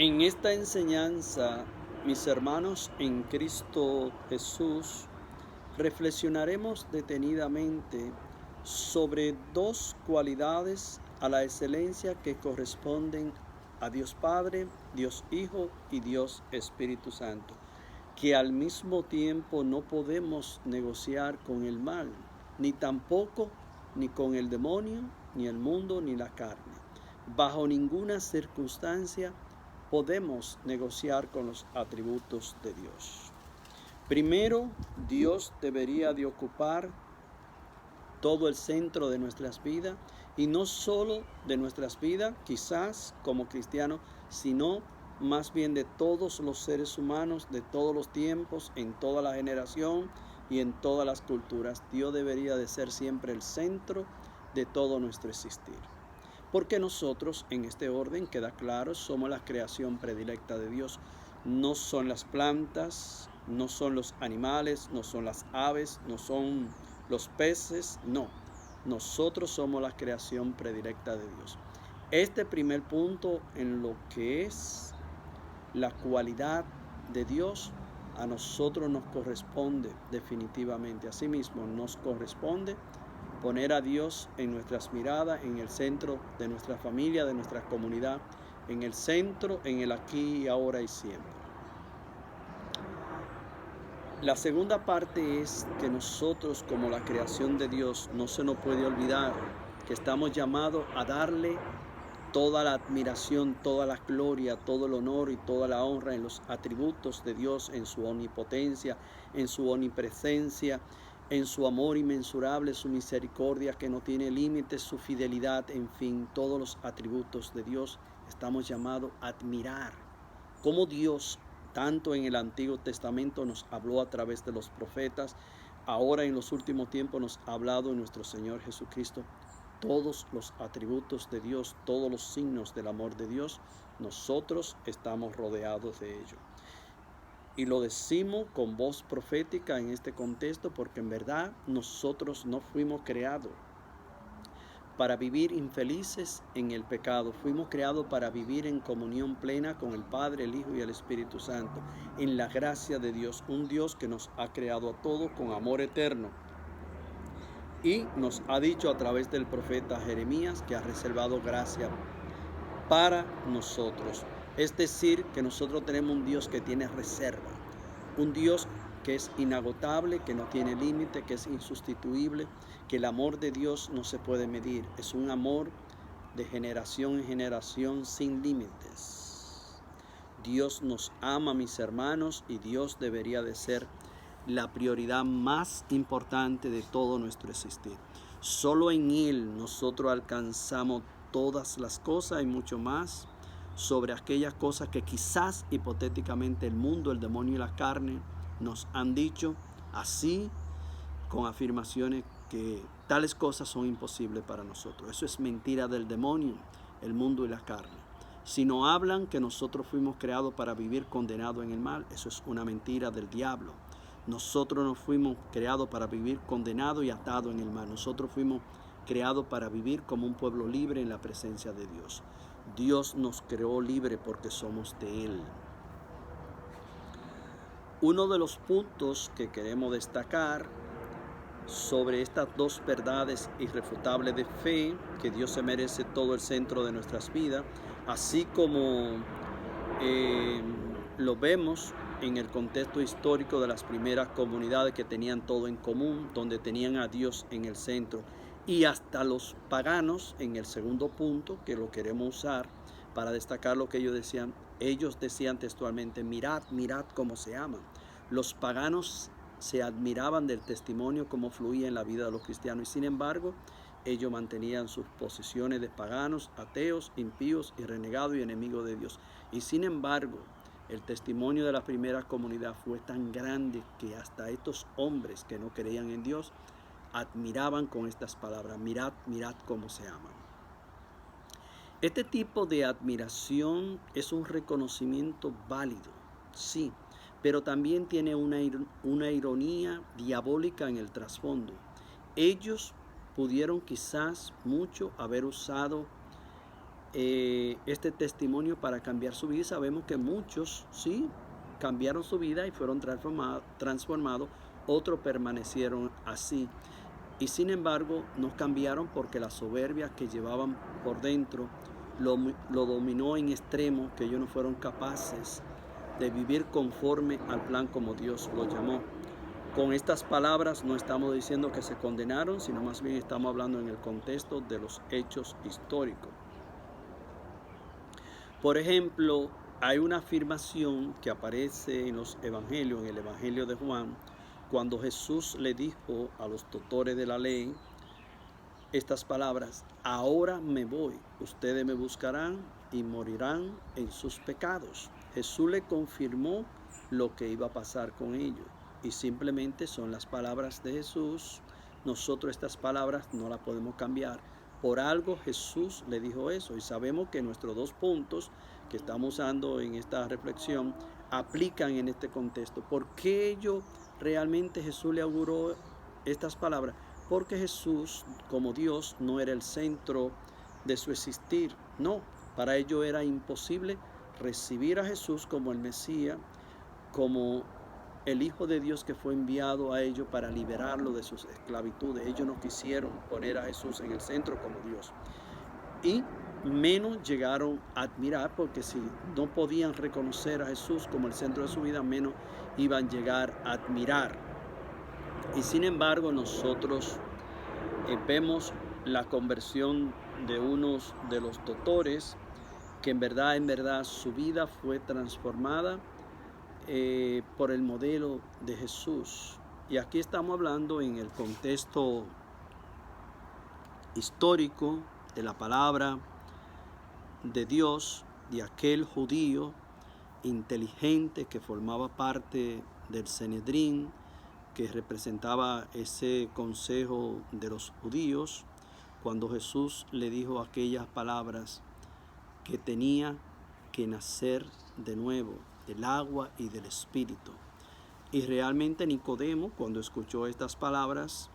En esta enseñanza, mis hermanos en Cristo Jesús, reflexionaremos detenidamente sobre dos cualidades a la excelencia que corresponden a Dios Padre, Dios Hijo y Dios Espíritu Santo, que al mismo tiempo no podemos negociar con el mal, ni tampoco ni con el demonio, ni el mundo, ni la carne. Bajo ninguna circunstancia podemos negociar con los atributos de Dios. Primero, Dios debería de ocupar todo el centro de nuestras vidas, y no solo de nuestras vidas, quizás como cristianos, sino más bien de todos los seres humanos, de todos los tiempos, en toda la generación y en todas las culturas. Dios debería de ser siempre el centro de todo nuestro existir. Porque nosotros, en este orden, queda claro, somos la creación predilecta de Dios. No son las plantas, no son los animales, no son las aves, no son los peces, no. Nosotros somos la creación predilecta de Dios. Este primer punto en lo que es la cualidad de Dios, a nosotros nos corresponde definitivamente. Asimismo, nos corresponde poner a Dios en nuestras miradas, en el centro de nuestra familia, de nuestra comunidad, en el centro, en el aquí y ahora y siempre. La segunda parte es que nosotros, como la creación de Dios, no se nos puede olvidar que estamos llamados a darle toda la admiración, toda la gloria, todo el honor y toda la honra en los atributos de Dios, en su omnipotencia, en su omnipresencia, en su amor inmensurable, su misericordia que no tiene límites, su fidelidad, en fin, todos los atributos de Dios. Estamos llamados a admirar cómo Dios, tanto en el Antiguo Testamento, nos habló a través de los profetas, ahora en los últimos tiempos nos ha hablado en nuestro Señor Jesucristo. Todos los atributos de Dios, todos los signos del amor de Dios, nosotros estamos rodeados de ello. Y lo decimos con voz profética en este contexto porque en verdad nosotros no fuimos creados para vivir infelices en el pecado. Fuimos creados para vivir en comunión plena con el Padre, el Hijo y el Espíritu Santo, en la gracia de Dios, un Dios que nos ha creado a todos con amor eterno. Y nos ha dicho a través del profeta Jeremías que ha reservado gracia para nosotros. Es decir, que nosotros tenemos un Dios que tiene reserva, un Dios que es inagotable, que no tiene límite, que es insustituible, que el amor de Dios no se puede medir. Es un amor de generación en generación sin límites. Dios nos ama, mis hermanos, y Dios debería de ser la prioridad más importante de todo nuestro existir. Solo en Él nosotros alcanzamos todas las cosas y mucho más sobre aquellas cosas que quizás hipotéticamente el mundo, el demonio y la carne nos han dicho, así con afirmaciones que tales cosas son imposibles para nosotros. Eso es mentira del demonio, el mundo y la carne. Si no hablan que nosotros fuimos creados para vivir condenados en el mal, eso es una mentira del diablo. Nosotros no fuimos creados para vivir condenados y atados en el mal. Nosotros fuimos creados para vivir como un pueblo libre en la presencia de Dios. Dios nos creó libre porque somos de Él. Uno de los puntos que queremos destacar sobre estas dos verdades irrefutables de fe, que Dios se merece todo el centro de nuestras vidas, así como lo vemos en el contexto histórico de las primeras comunidades que tenían todo en común, donde tenían a Dios en el centro, y hasta los paganos en el segundo punto, que lo queremos usar para destacar lo que ellos decían textualmente: mirad, mirad cómo se aman. Los paganos se admiraban del testimonio como fluía en la vida de los cristianos, y sin embargo ellos mantenían sus posiciones de paganos, ateos, impíos y renegados y enemigos de Dios. Y sin embargo, el testimonio de la primera comunidad fue tan grande que hasta estos hombres que no creían en Dios admiraban con estas palabras: mirad, mirad cómo se aman. Este tipo de admiración es un reconocimiento válido, sí, pero también tiene una ironía diabólica en el trasfondo. Ellos pudieron quizás mucho haber usado este testimonio para cambiar su vida. Y sabemos que muchos sí cambiaron su vida y fueron transformados, otros permanecieron así. Y sin embargo no cambiaron porque la soberbia que llevaban por dentro lo dominó en extremo, que ellos no fueron capaces de vivir conforme al plan como Dios lo llamó. Con estas palabras no estamos diciendo que se condenaron, sino más bien estamos hablando en el contexto de los hechos históricos. Por ejemplo, hay una afirmación que aparece en los evangelios, en el evangelio de Juan, cuando Jesús le dijo a los doctores de la ley estas palabras: ahora me voy, ustedes me buscarán y morirán en sus pecados. Jesús le confirmó lo que iba a pasar con ellos, y simplemente son las palabras de Jesús. Nosotros estas palabras no las podemos cambiar. Por algo Jesús le dijo eso, y sabemos que nuestros 2 puntos que estamos usando en esta reflexión aplican en este contexto. ¿Por qué realmente Jesús le auguró estas palabras? Porque Jesús, como Dios, no era el centro de su existir. No, para ello era imposible recibir a Jesús como el Mesías, como el Hijo de Dios que fue enviado a ellos para liberarlo de sus esclavitudes. Ellos no quisieron poner a Jesús en el centro como Dios. Y menos llegaron a admirar, porque si no podían reconocer a Jesús como el centro de su vida, menos iban a llegar a admirar. Y sin embargo nosotros vemos la conversión de unos de los doctores que en verdad su vida fue transformada por el modelo de Jesús. Y aquí estamos hablando en el contexto histórico de la palabra de Dios, de aquel judío inteligente que formaba parte del Sanedrín, que representaba ese consejo de los judíos, cuando Jesús le dijo aquellas palabras, que tenía que nacer de nuevo del agua y del Espíritu. Y realmente Nicodemo, cuando escuchó estas palabras,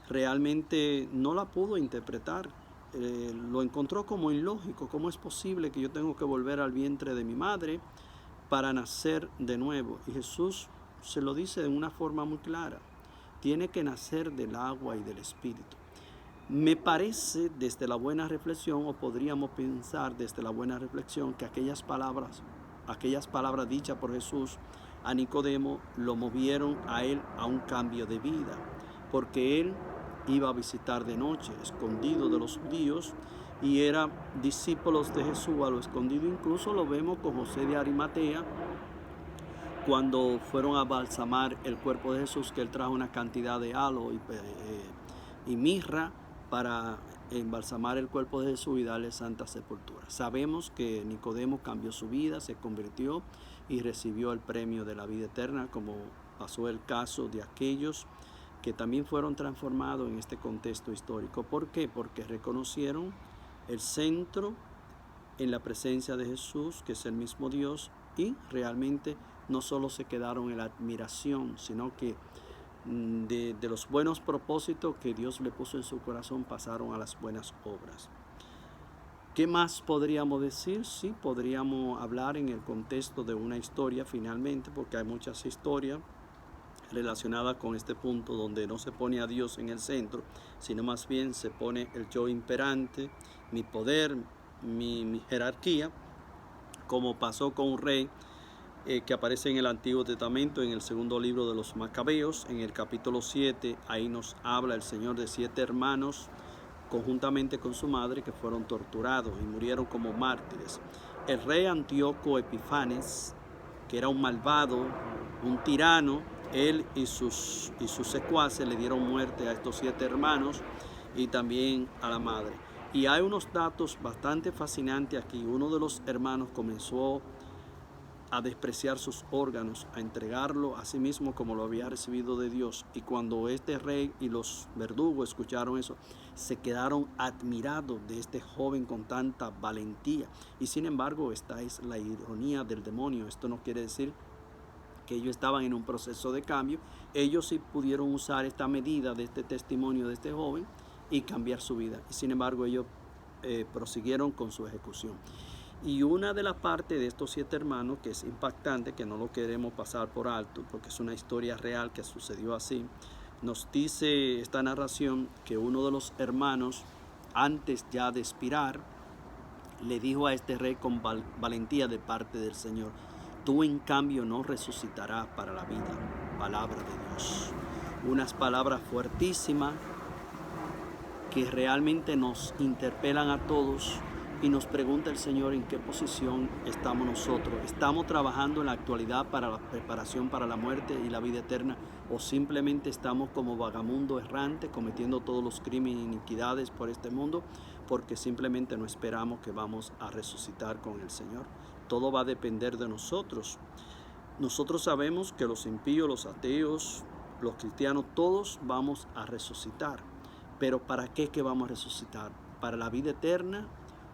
realmente no la pudo interpretar. Lo encontró como ilógico. ¿Cómo es posible que yo tengo que volver al vientre de mi madre para nacer de nuevo? Y Jesús se lo dice de una forma muy clara: tiene que nacer del agua y del Espíritu. Me parece, desde la buena reflexión, o podríamos pensar desde la buena reflexión, que aquellas palabras dichas por Jesús a Nicodemo lo movieron a él a un cambio de vida, porque él iba a visitar de noche, escondido de los judíos, y era discípulo de Jesús a lo escondido. Incluso lo vemos con José de Arimatea, cuando fueron a balsamar el cuerpo de Jesús, que él trajo una cantidad de aloe y mirra para embalsamar el cuerpo de Jesús y darle santa sepultura. Sabemos que Nicodemo cambió su vida, se convirtió y recibió el premio de la vida eterna, como pasó el caso de aquellos que también fueron transformados en este contexto histórico. ¿Por qué? Porque reconocieron el centro en la presencia de Jesús, que es el mismo Dios, y realmente no solo se quedaron en la admiración, sino que de los buenos propósitos que Dios le puso en su corazón, pasaron a las buenas obras. ¿Qué más podríamos decir? Sí, podríamos hablar en el contexto de una historia finalmente, porque hay muchas historias relacionadas con este punto, donde no se pone a Dios en el centro, sino más bien se pone el yo imperante, mi poder, mi jerarquía, como pasó con un rey que aparece en el Antiguo Testamento, en el segundo libro de los Macabeos, en el capítulo 7. Ahí nos habla el Señor de 7 hermanos, conjuntamente con su madre, que fueron torturados y murieron como mártires. El rey Antíoco Epifanes, que era un malvado, un tirano, él y sus secuaces le dieron muerte a estos 7 hermanos y también a la madre. Y hay unos datos bastante fascinantes aquí. Uno de los hermanos comenzó a despreciar sus órganos, a entregarlo a sí mismo como lo había recibido de Dios. Y cuando este rey y los verdugos escucharon eso, se quedaron admirados de este joven con tanta valentía. Y sin embargo, esta es la ironía del demonio. Esto no quiere decir que ellos estaban en un proceso de cambio. Ellos sí pudieron usar esta medida de este testimonio de este joven y cambiar su vida. Y sin embargo, ellos prosiguieron con su ejecución. Y una de las partes de estos 7 hermanos que es impactante, que no lo queremos pasar por alto, porque es una historia real que sucedió así, nos dice esta narración que uno de los hermanos, antes ya de expirar, le dijo a este rey con valentía de parte del Señor: tú en cambio no resucitarás para la vida. Palabra de Dios. Unas palabras fuertísimas que realmente nos interpelan a todos y nos pregunta el Señor en qué posición estamos nosotros. ¿Estamos trabajando en la actualidad para la preparación para la muerte y la vida eterna? ¿O simplemente estamos como vagamundo errante cometiendo todos los crímenes e iniquidades por este mundo porque simplemente no esperamos que vamos a resucitar con el Señor? Todo va a depender de nosotros. Nosotros sabemos que los impíos, los ateos, los cristianos, todos vamos a resucitar. Pero ¿para qué que vamos a resucitar? ¿Para la vida eterna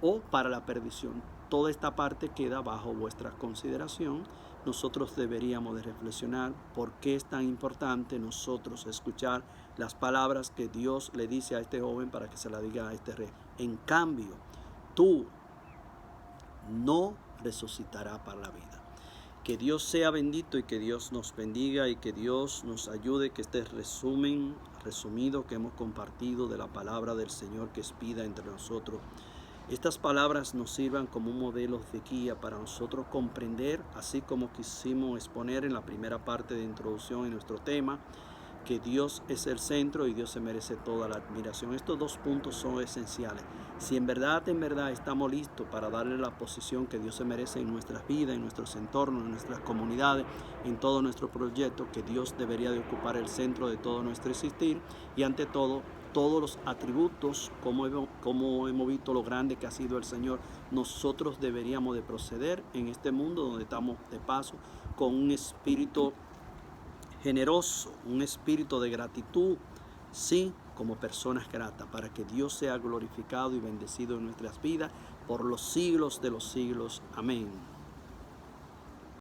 o para la perdición? Toda esta parte queda bajo vuestra consideración. Nosotros deberíamos de reflexionar por qué es tan importante nosotros escuchar las palabras que Dios le dice a este joven para que se la diga a este rey. En cambio, tú no resucitarás para la vida. Que Dios sea bendito y que Dios nos bendiga y que Dios nos ayude, que este resumido que hemos compartido de la palabra del Señor que expida entre nosotros, estas palabras nos sirvan como un modelo de guía para nosotros comprender, así como quisimos exponer en la primera parte de introducción en nuestro tema, que Dios es el centro y Dios se merece toda la admiración. Estos 2 puntos son esenciales. Si en verdad estamos listos para darle la posición que Dios se merece en nuestras vidas, en nuestros entornos, en nuestras comunidades, en todo nuestro proyecto, que Dios debería de ocupar el centro de todo nuestro existir y ante todo, todos los atributos, como hemos visto lo grande que ha sido el Señor, nosotros deberíamos de proceder en este mundo donde estamos de paso con un espíritu generoso, un espíritu de gratitud, sí, como personas gratas, para que Dios sea glorificado y bendecido en nuestras vidas por los siglos de los siglos. Amén.